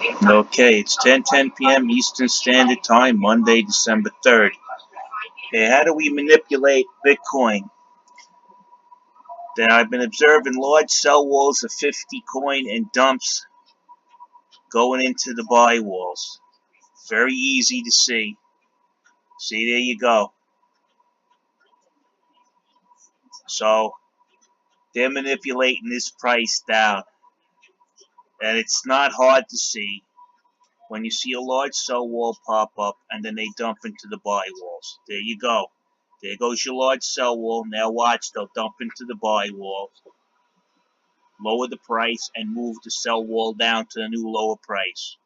Okay, it's 10:10 p.m. Eastern Standard Time, Monday, December 3rd. Okay, how do we manipulate Bitcoin? Then I've been observing large sell walls of 50 coin and dumps going into the buy walls. Very easy to see. See, there you go. So they're manipulating this price down. And it's not hard to see when you see a large sell wall pop up and then they dump into the buy walls. There you go. There goes your large sell wall. Now watch, they'll dump into the buy wall, lower the price, and move the sell wall down to the new lower price.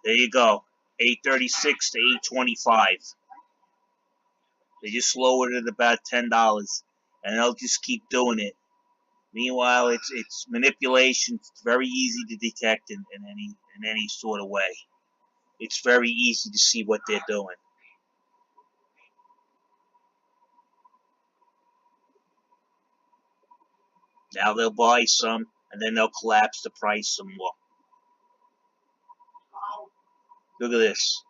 There you go. 836 to 825. They just lowered it about $10, and they'll just keep doing it. Meanwhile, it's manipulation. It's very easy to detect in any sort of way. It's very easy to see what they're doing. Now they'll buy some, and then they'll collapse the price some more. Look at this.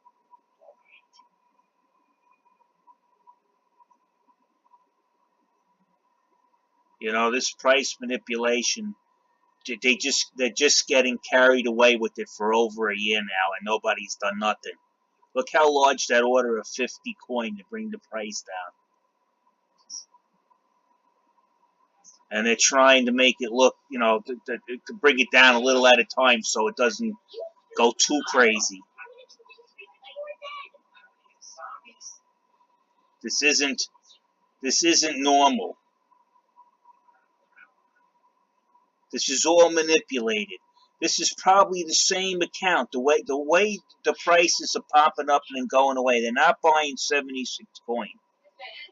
You know, this price manipulation, they're just getting carried away with it for over a year now, and nobody's done nothing. Look how large that order of 50 coin to bring the price down. And they're trying to make it look, you know, to bring it down a little at a time so it doesn't go too crazy. This isn't normal. This is all manipulated. This is probably the same account. The way the prices are popping up and then going away. They're not buying 76 coin.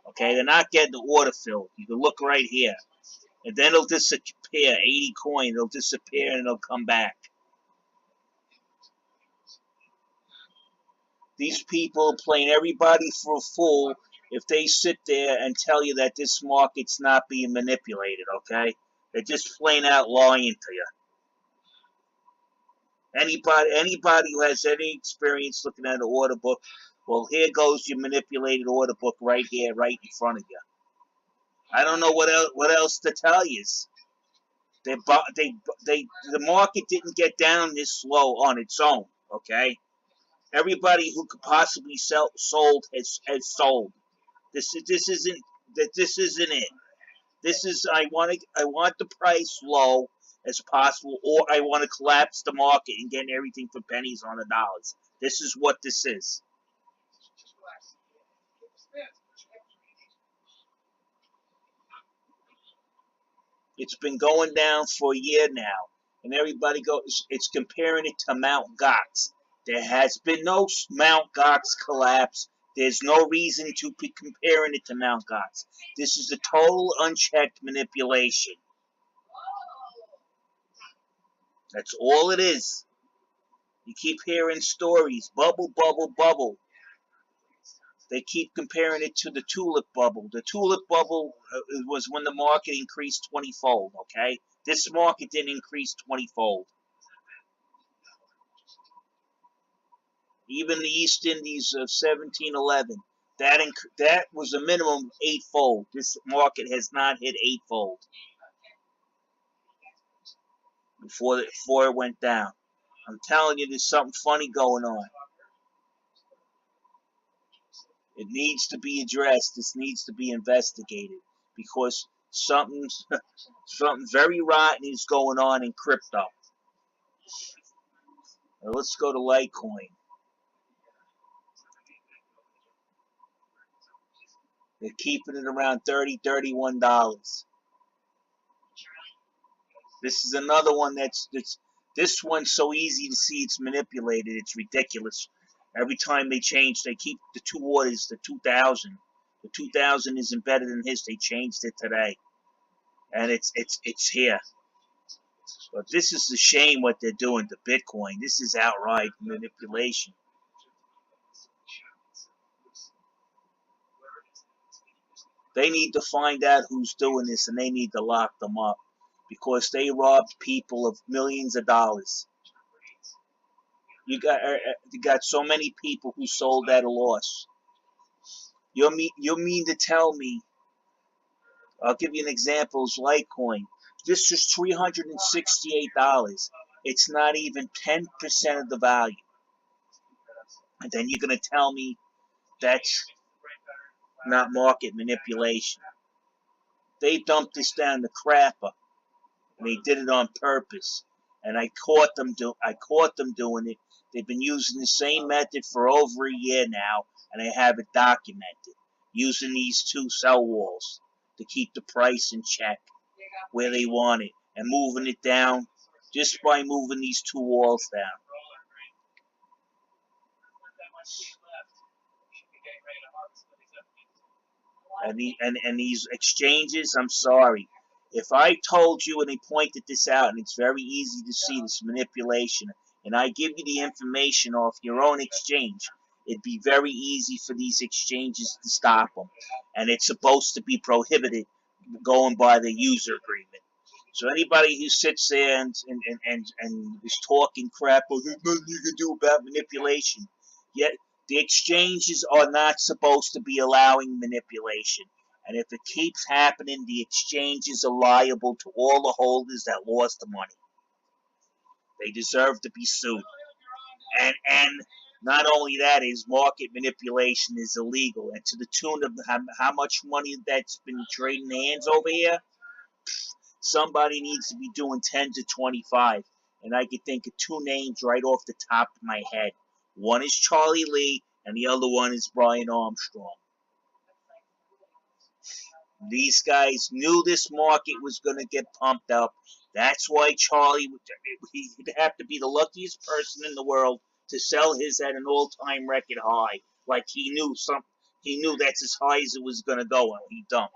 Okay, they're not getting the order filled. You can look right here. And then it'll disappear. 80 coin, it'll disappear and it'll come back. These people are playing everybody for a fool if they sit there and tell you that this market's not being manipulated, okay? They're just plain out lying to you. Anybody who has any experience looking at an order book, well, here goes your manipulated order book right here, right in front of you. I don't know what else to tell you. The market didn't get down this slow on its own, okay? Everybody who could possibly sold has sold. This isn't it. This is I want the price low as possible, or I want to collapse the market and get everything for pennies on the dollars. This is what this is. It's been going down for a year now, and everybody it's comparing it to Mount Gox. There has been no Mount Gox collapse. There's no reason to be comparing it to Mount Gox. This is a total unchecked manipulation. That's all it is. You keep hearing stories, bubble, bubble, bubble. They keep comparing it to the tulip bubble. The tulip bubble was when the market increased 20-fold, okay? This market didn't increase 20-fold. Even the East Indies of 1711, that was a minimum 8-fold. This market has not hit 8-fold before it went down. I'm telling you, there's something funny going on. It needs to be addressed. This needs to be investigated because something very rotten is going on in crypto. Now let's go to Litecoin. They're keeping it around $30, $31. This is another one this one's so easy to see it's manipulated. It's ridiculous. Every time they change, they keep the two orders, the 2000. The 2000 isn't better than his. They changed it today. And it's here. But this is a shame what they're doing to Bitcoin. This is outright manipulation. They need to find out who's doing this, and they need to lock them up because they robbed people of millions of dollars. You got so many people who sold at a loss. You mean to tell me? I'll give you an example. Is Litecoin. This is $368. It's not even 10% of the value. And then you're gonna tell me that's not market manipulation. They dumped this down the crapper, and they did it on purpose. And I caught them doing it. They've been using the same method for over a year now, and I have it documented. Using these two sell walls to keep the price in check where they want it, and moving it down just by moving these two walls down. And these exchanges, I'm sorry. If I told you and they pointed this out, and it's very easy to see this manipulation, and I give you the information off your own exchange, it'd be very easy for these exchanges to stop them. And it's supposed to be prohibited going by the user agreement. So anybody who sits there and is talking crap, oh, there's nothing you can do about manipulation. Yet the exchanges are not supposed to be allowing manipulation. And if it keeps happening, the exchanges are liable to all the holders that lost the money. They deserve to be sued. And not only that, is market manipulation is illegal. And to the tune of how much money that's been trading hands over here, somebody needs to be doing 10 to 25. And I could think of two names right off the top of my head. One is Charlie Lee, and the other one is Brian Armstrong. These guys knew this market was going to get pumped up. That's why Charlie, he'd have to be the luckiest person in the world to sell his at an all-time record high. Like he knew that's as high as it was going to go, and he dumped.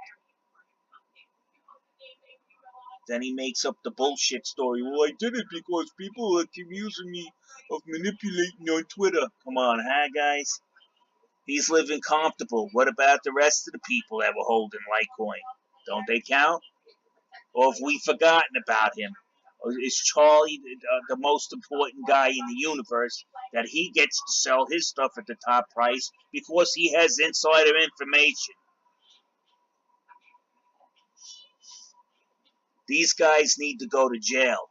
Then he makes up the bullshit story. Well, I did it because people are accusing me of manipulating on Twitter. Come on, huh, guys? He's living comfortable. What about the rest of the people that were holding Litecoin? Don't they count? Or have we forgotten about him? Or is Charlie the most important guy in the universe that he gets to sell his stuff at the top price because he has insider information? These guys need to go to jail.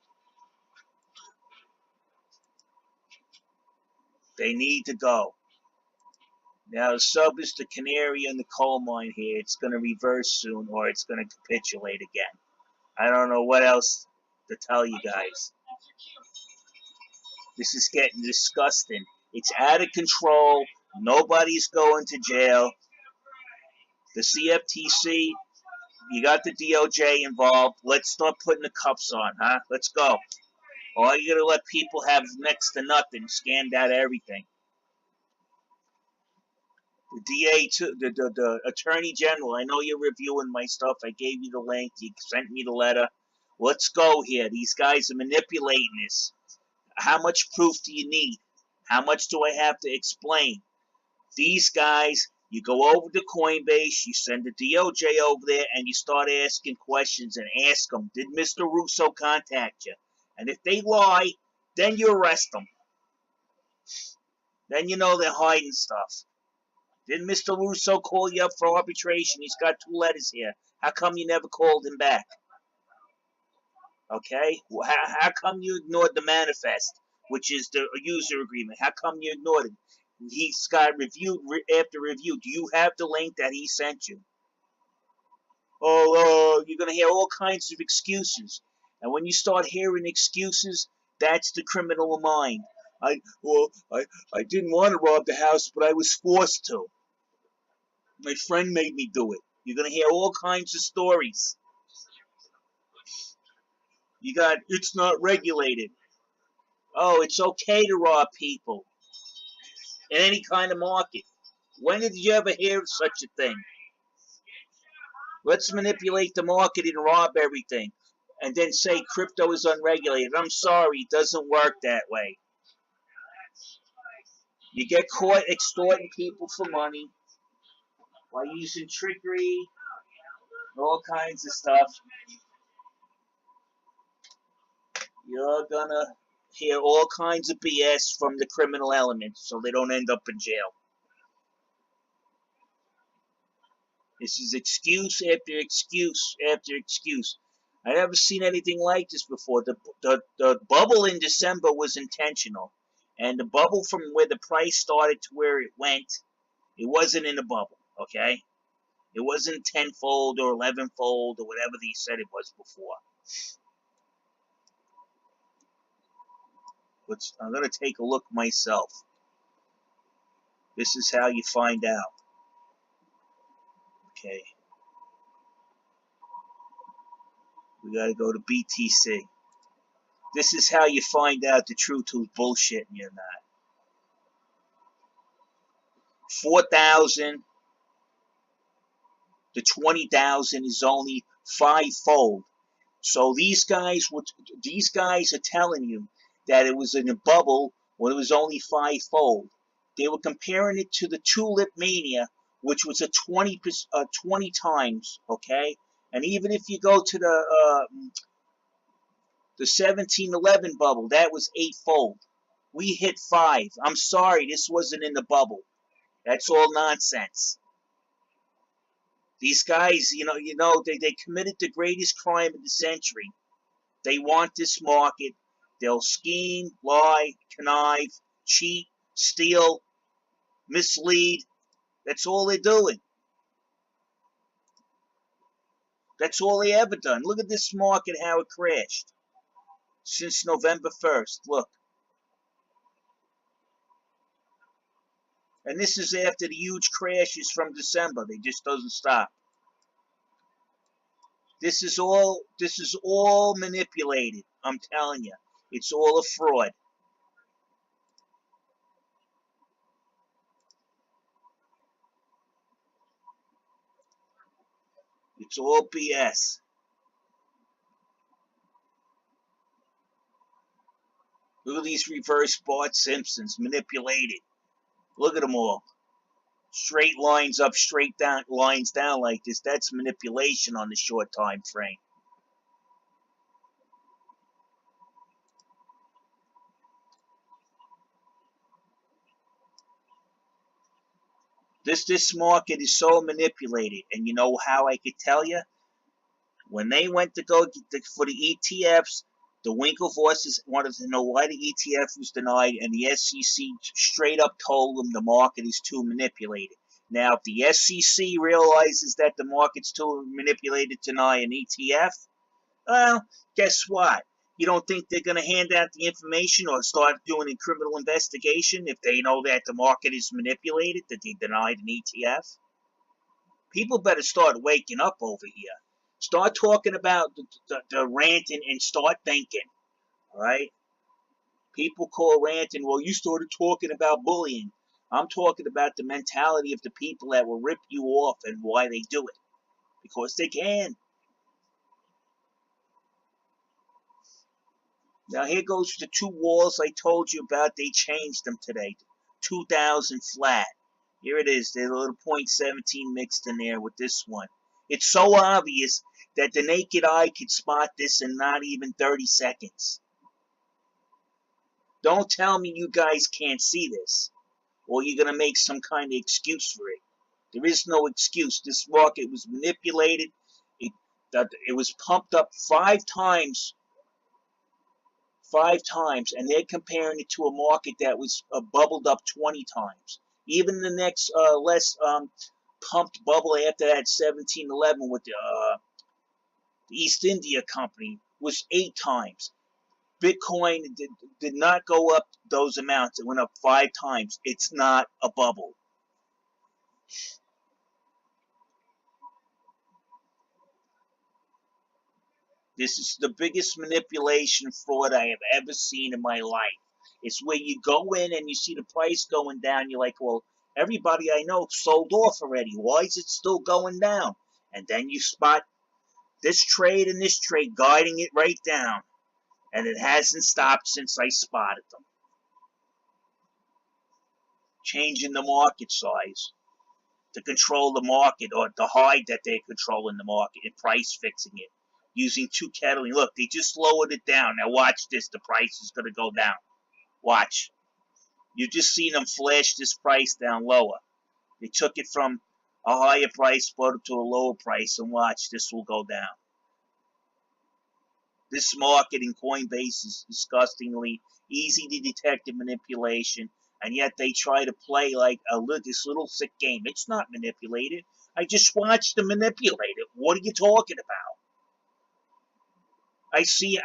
They need to go. Now, the sub is the canary in the coal mine here. It's going to reverse soon, or it's going to capitulate again. I don't know what else to tell you guys. This is getting disgusting. It's out of control. Nobody's going to jail. The CFTC, you got the DOJ involved. Let's start putting the cuffs on, huh? Let's go. Or you're going to let people have next to nothing, scanned out everything. The DA, the Attorney General, I know you're reviewing my stuff. I gave you the link. You sent me the letter. Let's go here. These guys are manipulating this. How much proof do you need? How much do I have to explain? These guys, you go over to Coinbase, you send the DOJ over there, and you start asking questions and ask them, did Mr. Russo contact you? And if they lie, then you arrest them. Then you know they're hiding stuff. Did Mr. Russo call you up for arbitration? He's got 2 letters here. How come you never called him back? Okay? Well, how come you ignored the manifest, which is the user agreement? How come you ignored it? He's got reviewed after review. Do you have the link that he sent you? Oh, you're going to hear all kinds of excuses. And when you start hearing excuses, that's the criminal mind. I didn't want to rob the house, but I was forced to. My friend made me do it. You're going to hear all kinds of stories. You got, it's not regulated. Oh, it's okay to rob people in any kind of market. When did you ever hear of such a thing? Let's manipulate the market and rob everything. And then say crypto is unregulated. I'm sorry, it doesn't work that way. You get caught extorting people for money by using trickery, all kinds of stuff. You're gonna hear all kinds of BS from the criminal element so they don't end up in jail. This is excuse after excuse after excuse. I never seen anything like this before. The bubble in December was intentional. And the bubble from where the price started to where it went, it wasn't in a bubble, okay? It wasn't tenfold or 11-fold or whatever they said it was before. But I'm going to take a look myself. This is how you find out. Okay. We got to go to BTC. This is how you find out the truth who's bullshitting you or not. 4,000 to 20,000 is only 5-fold. So these guys are telling you that it was in a bubble when it was only 5-fold. They were comparing it to the Tulip Mania, which was a 20 times, okay? And even if you go to the 1711 bubble, that was 8-fold. We hit 5. I'm sorry, this wasn't in the bubble. That's all nonsense. These guys, they committed the greatest crime of the century. They want this market. They'll scheme, lie, connive, cheat, steal, mislead. That's all they're doing. That's all they ever done. Look at this market, how it crashed since November 1st. Look. And this is after the huge crashes from December. They just doesn't stop. This is all manipulated. I'm telling you. It's all a fraud. It's all BS. Look at these reverse Bart Simpsons, manipulated. Look at them all. Straight lines up, straight down, lines down like this. That's manipulation on the short time frame. This market is so manipulated, and you know how I could tell you? When they went to go for the ETFs, the Winklevosses wanted to know why the ETF was denied, and the SEC straight up told them the market is too manipulated. Now, if the SEC realizes that the market's too manipulated to deny an ETF, well, guess what? You don't think they're going to hand out the information or start doing a criminal investigation if they know that the market is manipulated, that they denied an ETF? People better start waking up over here. Start talking about the ranting and start thinking. All right? People call ranting, well, you started talking about bullying. I'm talking about the mentality of the people that will rip you off and why they do it. Because they can. Now here goes the 2 walls I told you about. They changed them today. 2,000 flat. Here it is. There's a little 0.17 mixed in there with this one. It's so obvious that the naked eye could spot this in not even 30 seconds. Don't tell me you guys can't see this, or you're going to make some kind of excuse for it. There is no excuse. This market was manipulated. It was pumped up 5 times, and they're comparing it to a market that was bubbled up 20 times. Even the next less pumped bubble after that, 1711 with the East India Company, was 8 times. Bitcoin did not go up those amounts. It went up 5 times. It's not a bubble. This is the biggest manipulation fraud I have ever seen in my life. It's where you go in and you see the price going down. You're like, well, everybody I know sold off already. Why is it still going down? And then you spot this trade and this trade guiding it right down. And it hasn't stopped since I spotted them. Changing the market size to control the market or to hide that they're controlling the market and price fixing it. using 2 kettling. Look, they just lowered it down. Now watch this. The price is going to go down. Watch. You just seen them flash this price down lower. They took it from a higher price, brought it to a lower price, and watch, this will go down. This market in Coinbase is disgustingly easy to detect in manipulation, and yet they try to play like this little sick game. It's not manipulated. I just watched them manipulate it. What are you talking about?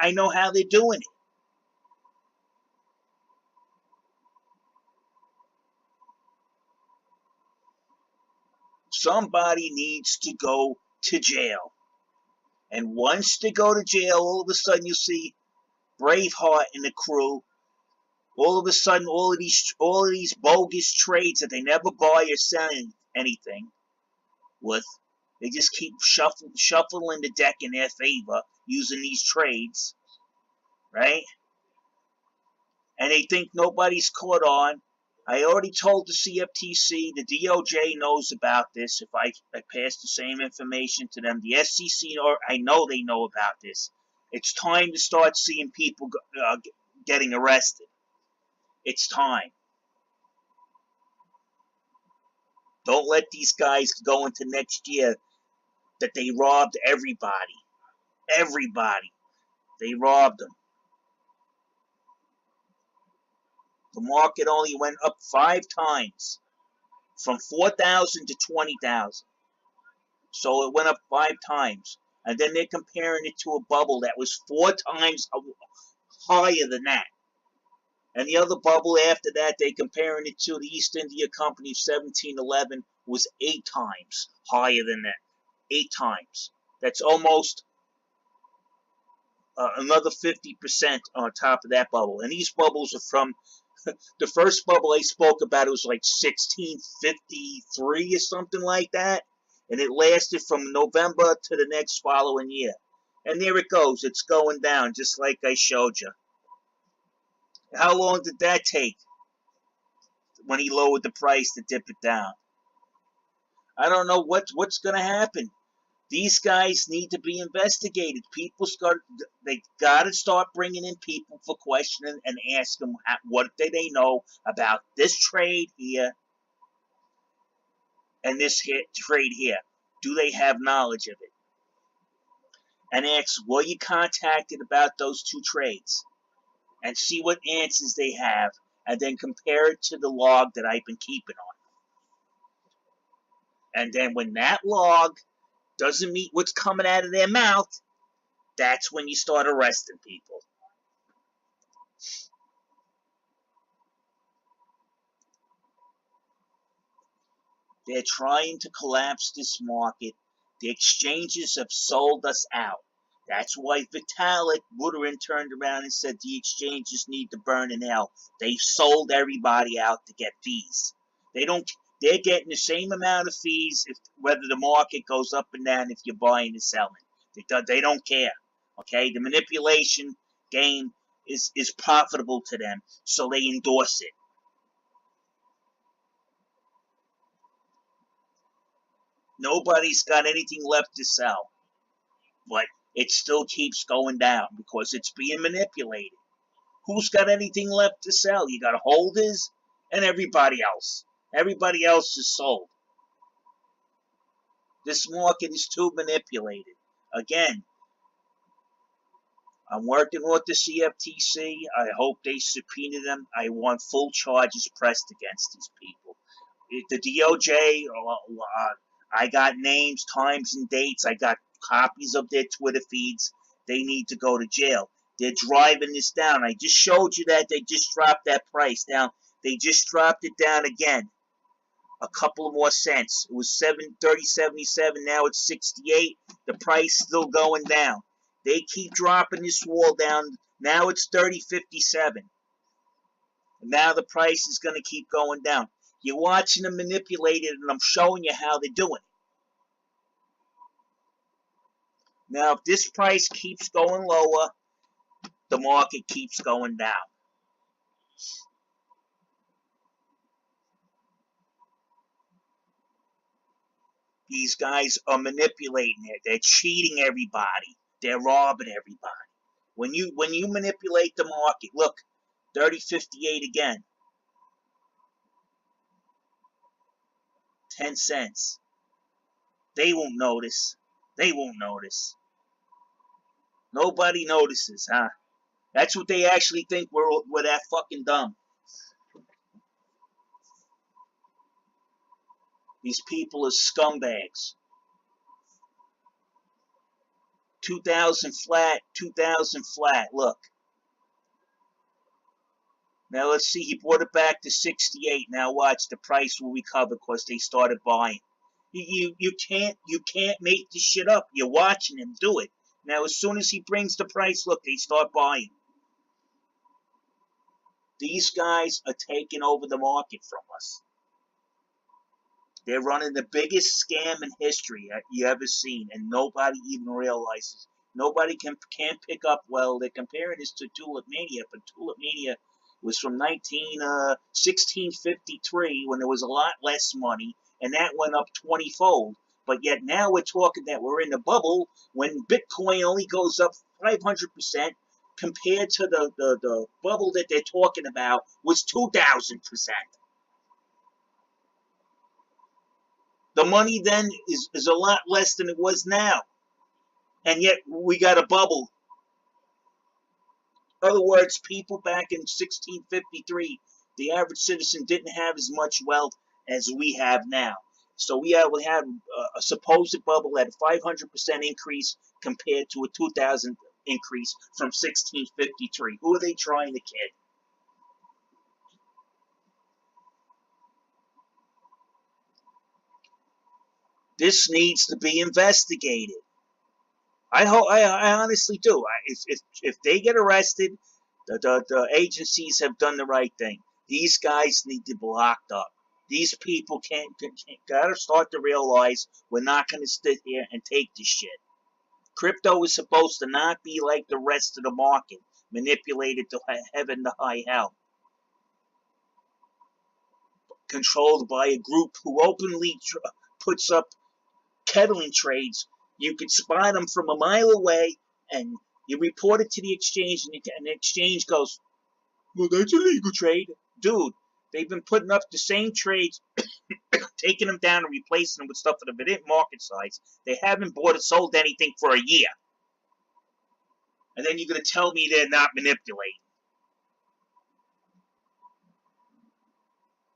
I know how they're doing it. Somebody needs to go to jail. And once they go to jail, all of a sudden you see Braveheart and the crew. All of a sudden, all of these bogus trades that they never buy or sell anything with, they just keep shuffling the deck in their favor using these trades, right? And they think nobody's caught on. I already told the CFTC, the DOJ knows about this. If I pass the same information to them, the SEC, I know they know about this. It's time to start seeing people getting arrested. It's time. Don't let these guys go into next year that they robbed everybody. Everybody. They robbed them. The market only went up 5 times, from 4,000 to 20,000. So it went up 5 times. And then they're comparing it to a bubble that was 4 times higher than that. And the other bubble after that, they're comparing it to the East India Company of 1711, was 8 times higher than that. 8 times. That's almost another 50% on top of that bubble. And these bubbles are from, the first bubble I spoke about, it was like 1653 or something like that. And it lasted from November to the next following year. And there it goes. It's going down, just like I showed you. How long did that take when he lowered the price to dip it down? I don't know what's going to happen. These guys need to be investigated. They got to start bringing in people for questioning and ask them what do they know about this trade here and this trade here. Do they have knowledge of it? And ask, were you contacted about those 2 trades? And see what answers they have, and then compare it to the log that I've been keeping on. And then when that log doesn't meet what's coming out of their mouth, that's when you start arresting people. They're trying to collapse this market. The exchanges have sold us out. That's why Vitalik Buterin turned around and said the exchanges need to burn in hell. They've sold everybody out to get fees. They're getting the same amount of fees whether the market goes up and down if you're buying and selling. They don't care. Okay? The manipulation game is profitable to them, so they endorse it. Nobody's got anything left to sell. But it still keeps going down because it's being manipulated. Who's got anything left to sell? You got holders and everybody else. Everybody else is sold. This market is too manipulated. Again, I'm working with the CFTC. I hope they subpoena them. I want full charges pressed against these people. The DOJ, I got names, times, and dates. I got copies of their Twitter feeds. They need to go to jail. They're driving this down. I just showed you that they just dropped that price down. They just dropped it down again. A couple of more cents. It was $30.77. Now it's 68. The price still going down. They keep dropping this wall down. Now it's 30.57. Now the price is going to keep going down. You're watching them manipulate it, and I'm showing you how they're doing it. Now, if this price keeps going lower, the market keeps going down. These guys are manipulating it. They're cheating everybody. They're robbing everybody. When you manipulate the market, look, 30.58 again. 10 cents. They won't notice. They won't notice. Nobody notices, huh? That's what they actually think we're that fucking dumb. These people are scumbags. 2,000 flat, 2,000 flat. Look. Now let's see. He brought it back to 68. Now watch, the price will recover because they started buying. You can't make this shit up. You're watching him do it. Now as soon as he brings the price, look, they start buying. These guys are taking over the market from us. They're running the biggest scam in history you ever seen, and nobody even realizes. Nobody can't pick up. Well, they're comparing this to Tulip Mania, but Tulip Mania was from 1653 when there was a lot less money, and that went up 20-fold. But yet now we're talking that we're in a bubble when Bitcoin only goes up 500% compared to the bubble that they're talking about was 2,000%. The money then is a lot less than it was now. And yet we got a bubble. In other words, people back in 1653, the average citizen didn't have as much wealth as we have now. So we have a supposed bubble at a 500% increase compared to a 2,000 increase from 1653. Who are they trying to kid? This needs to be investigated. I honestly do. If they get arrested, the agencies have done the right thing. These guys need to be locked up. These people gotta start to realize we're not gonna sit here and take this shit. Crypto is supposed to not be like the rest of the market, manipulated to heaven to high hell, controlled by a group who openly puts up kettling trades. You could spot them from a mile away, and you report it to the exchange, and the exchange goes, well, that's a legal trade. Dude, they've been putting up the same trades, taking them down and replacing them with stuff at a bit market size. They haven't bought or sold anything for a year. And then you're going to tell me they're not manipulating.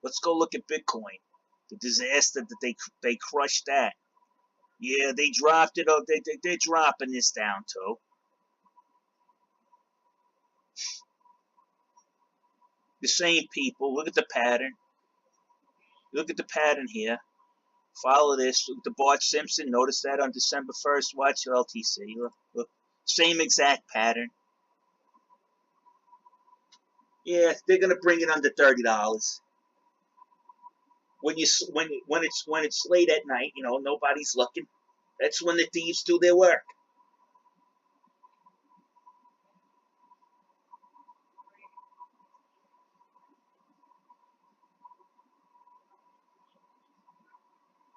Let's go look at Bitcoin. The disaster that they crushed that. Yeah, they dropped it. Oh, they're dropping this down too. The same people. Look at the pattern. Look at the pattern here. Follow this. Look at the Bart Simpson. Notice that on December 1st. Watch LTC. Look. Same exact pattern. Yeah, they're gonna bring it under $30. When it's late at night, nobody's looking. That's when the thieves do their work.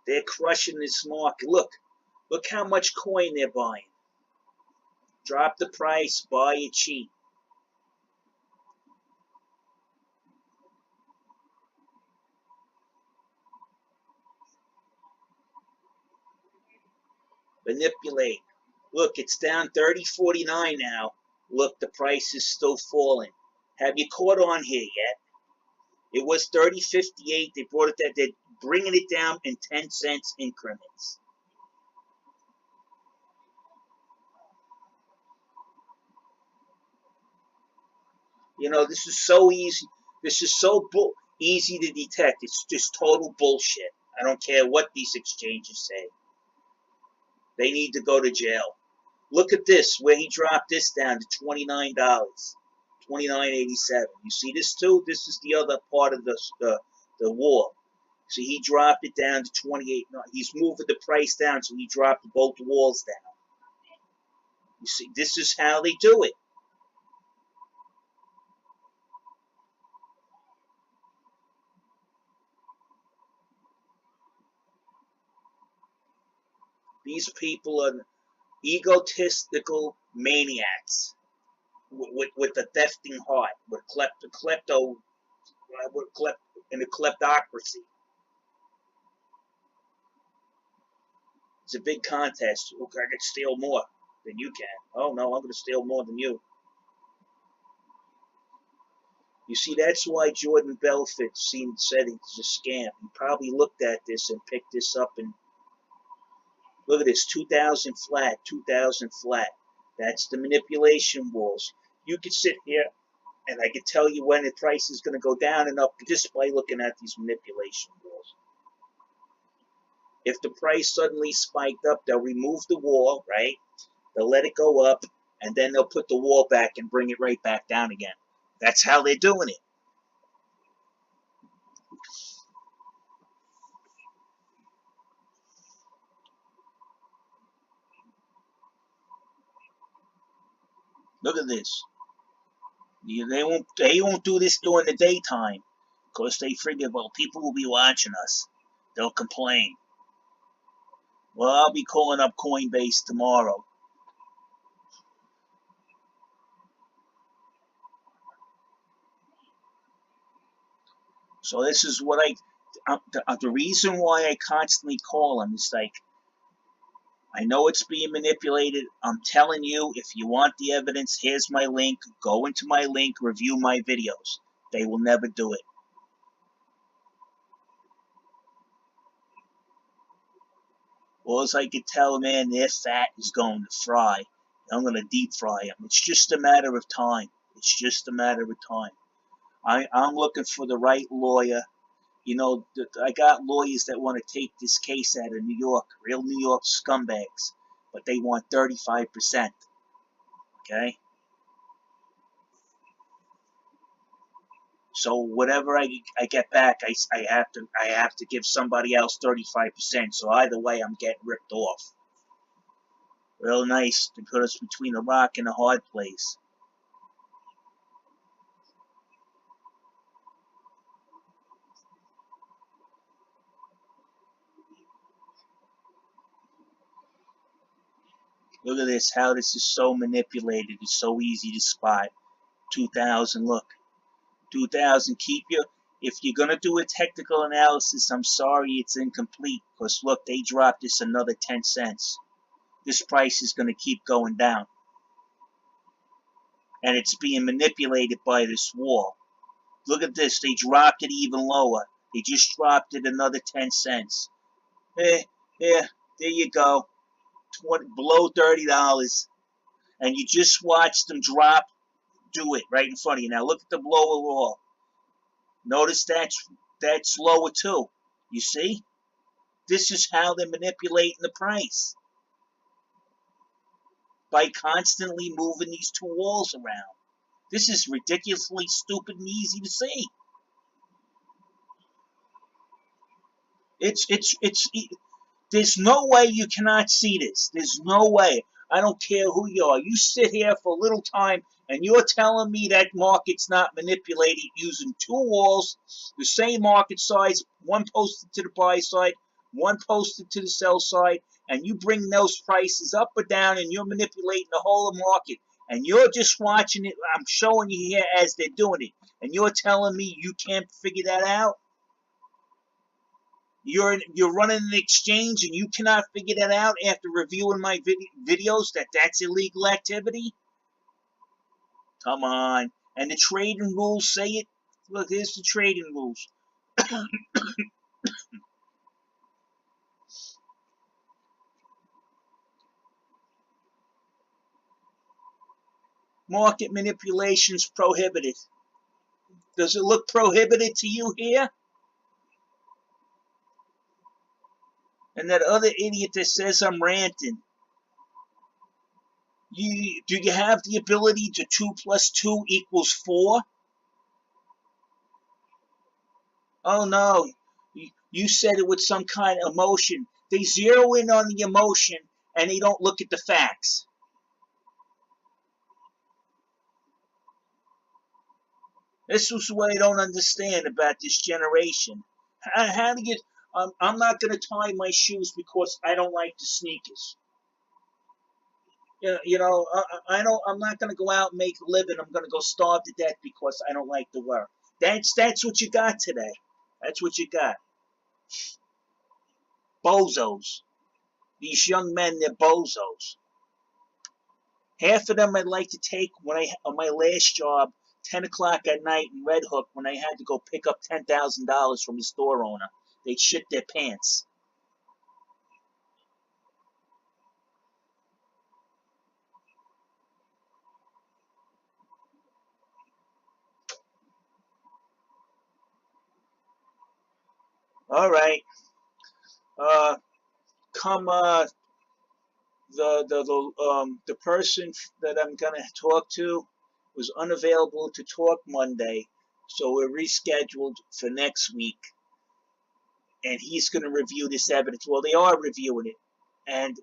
They're crushing this market. Look how much coin they're buying. Drop the price, buy it cheap. Manipulate. Look, it's down 30.49 now. Look, the price is still falling. Have you caught on here yet? It was 30.58. They brought it that they're bringing it down in 10 cents increments. This is so easy. This is so easy to detect. It's just total bullshit. I don't care what these exchanges say. They need to go to jail. Look at this, where he dropped this down to $29, $29.87. You see this too? This is the other part of the war. See, he dropped it down to 28. No, he's moving the price down, so he dropped both walls down. You see, this is how they do it. These people are egotistical maniacs with a thefting heart, with in a kleptocracy. It's a big contest. Look, I could steal more than you can. Oh no, I'm going to steal more than you. You see, that's why Jordan Belfort said it's a scam. He probably looked at this and picked this up and look at this, 2,000 flat, 2,000 flat. That's the manipulation walls. You could sit here and I could tell you when the price is going to go down and up just by looking at these manipulation walls. If the price suddenly spiked up, they'll remove the wall, right? They'll let it go up, and then they'll put the wall back and bring it right back down again. That's how they're doing it. Look at this. They won't do this during the daytime because they figure, well, people will be watching us. They'll complain. Well, I'll be calling up Coinbase tomorrow. So this is what the reason why I constantly call them is like, I know it's being manipulated. I'm telling you, if you want the evidence, here's my link. Go into my link, review my videos. They will never do it. All as I could tell, man, their fat is going to fry. I'm going to deep fry them. It's just a matter of time. It's just a matter of time. I'm looking for the right lawyer. You know, I got lawyers that want to take this case out of New York, real New York scumbags, but they want 35%. Okay? So whatever I get back, I have to give somebody else 35%. So either way, I'm getting ripped off. Real nice to put us between a rock and a hard place. Look at this, how this is so manipulated. It's so easy to spot. 2,000, look. 2,000, if you're going to do a technical analysis, I'm sorry it's incomplete. Because look, they dropped this another 10 cents. This price is going to keep going down. And it's being manipulated by this wall. Look at this, they dropped it even lower. They just dropped it another 10 cents. Yeah, there you go. Below $30, and you just watch them do it right in front of you. Now look at the lower wall. Notice that's lower too. You see? This is how they're manipulating the price. By constantly moving these two walls around. This is ridiculously stupid and easy to see. There's no way you cannot see this. There's no way. I don't care who you are. You sit here for a little time and you're telling me that market's not manipulated using two walls, the same market size, one posted to the buy side, one posted to the sell side, and you bring those prices up or down and you're manipulating the whole market. And you're just watching it. I'm showing you here as they're doing it. And you're telling me you can't figure that out? You're running an exchange and you cannot figure that out after reviewing my videos that's illegal activity? Come on. And the trading rules say it. Look, here's the trading rules. Market manipulations prohibited. Does it look prohibited to you here? And that other idiot that says I'm ranting. Do you have the ability to 2 + 2 = 4? Oh no, you said it with some kind of emotion. They zero in on the emotion and they don't look at the facts. This is what I don't understand about this generation. How do you... I'm not going to tie my shoes because I don't like the sneakers. I'm not going to go out and make a living. I'm going to go starve to death because I don't like to work. That's what you got today. That's what you got. Bozos. These young men, they're bozos. Half of them I'd like to take on my last job, 10 o'clock at night in Red Hook, when I had to go pick up $10,000 from the store owner. They'd shit their pants. All right. Come the person that I'm gonna talk to was unavailable to talk Monday, so we're rescheduled for next week, and he's gonna review this evidence. Well, they are reviewing it, and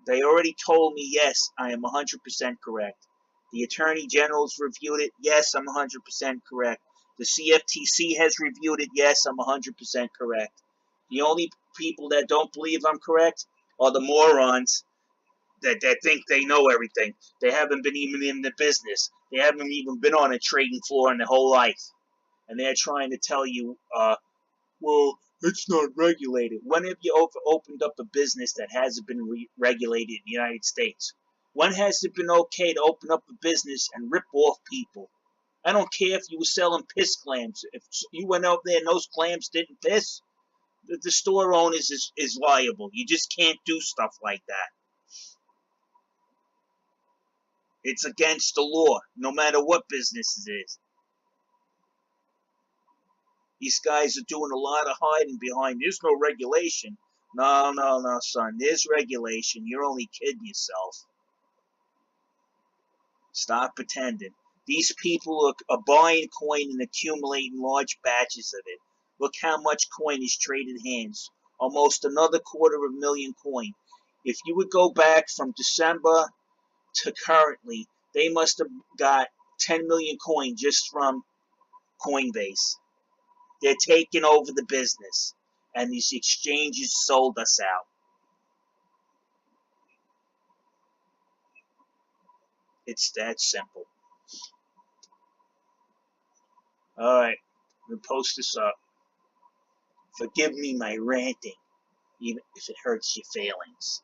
they already told me yes, I am 100% correct. The Attorney General's reviewed it. Yes, I'm 100% correct. The CFTC has reviewed it. Yes, I'm 100% correct. The only people that don't believe I'm correct are the morons that think they know everything. They haven't been even in the business. They haven't even been on a trading floor in their whole life. And they're trying to tell you, well, it's not regulated. When have you opened up a business that hasn't been regulated in the United States? When has it been okay to open up a business and rip off people? I don't care if you were selling piss clams. If you went out there and those clams didn't piss, the store owners is liable. You just can't do stuff like that. It's against the law, no matter what business it is. These guys are doing a lot of hiding behind. There's no regulation. No, son. There's regulation. You're only kidding yourself. Stop pretending. These people are buying coin and accumulating large batches of it. Look how much coin is traded hands. Almost another 250,000 coin. If you would go back from December to currently, they must have got 10 million coin just from Coinbase. They're taking over the business, and these exchanges sold us out. It's that simple. All right, I'm gonna post this up. Forgive me my ranting, even if it hurts your feelings.